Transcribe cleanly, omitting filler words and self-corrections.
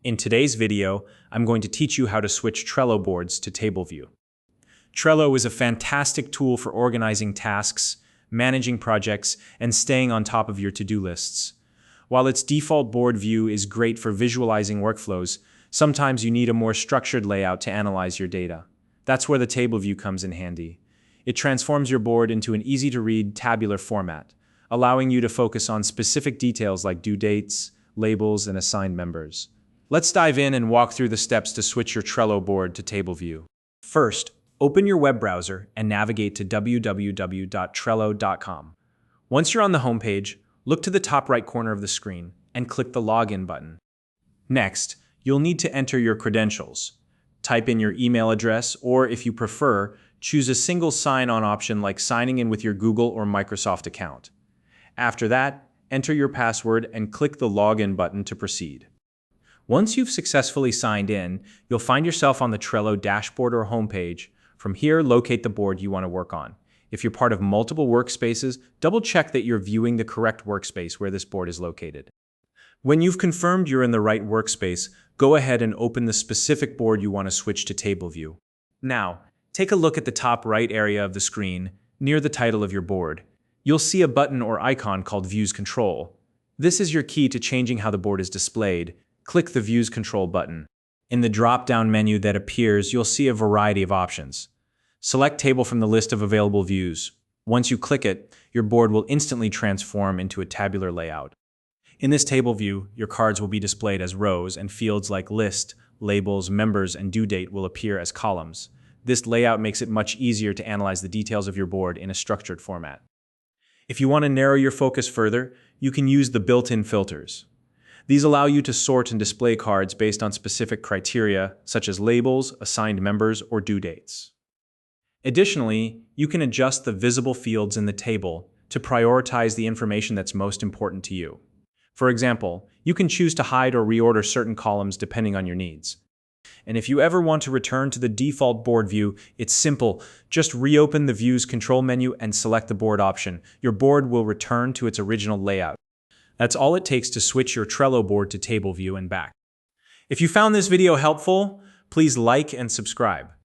In today's video, I'm going to teach you how to switch Trello boards to table view. Trello is a fantastic tool for organizing tasks, managing projects, and staying on top of your to-do lists. While its default board view is great for visualizing workflows, sometimes you need a more structured layout to analyze your data. That's where the table view comes in handy. It transforms your board into an easy-to-read tabular format, allowing you to focus on specific details like due dates, labels, and assigned members. Let's dive in and walk through the steps to switch your Trello board to table view. First, open your web browser and navigate to www.trello.com. Once you're on the homepage, look to the top right corner of the screen and click the Login button. Next, you'll need to enter your credentials. Type in your email address, or if you prefer, choose a single sign-on option like signing in with your Google or Microsoft account. After that, enter your password and click the Login button to proceed. Once you've successfully signed in, you'll find yourself on the Trello dashboard or homepage. From here, locate the board you want to work on. If you're part of multiple workspaces, double-check that you're viewing the correct workspace where this board is located. When you've confirmed you're in the right workspace, go ahead and open the specific board you want to switch to table view. Now, take a look at the top right area of the screen, near the title of your board. You'll see a button or icon called Views Control. This is your key to changing how the board is displayed. Click the Views Control button. In the drop-down menu that appears, you'll see a variety of options. Select Table from the list of available views. Once you click it, your board will instantly transform into a tabular layout. In this table view, your cards will be displayed as rows, and fields like List, Labels, Members, and Due Date will appear as columns. This layout makes it much easier to analyze the details of your board in a structured format. If you want to narrow your focus further, you can use the built-in filters. These allow you to sort and display cards based on specific criteria, such as labels, assigned members, or due dates. Additionally, you can adjust the visible fields in the table to prioritize the information that's most important to you. For example, you can choose to hide or reorder certain columns depending on your needs. And if you ever want to return to the default board view, it's simple. Just reopen the Views Control menu and select the board option. Your board will return to its original layout. That's all it takes to switch your Trello board to table view and back. If you found this video helpful, please like and subscribe.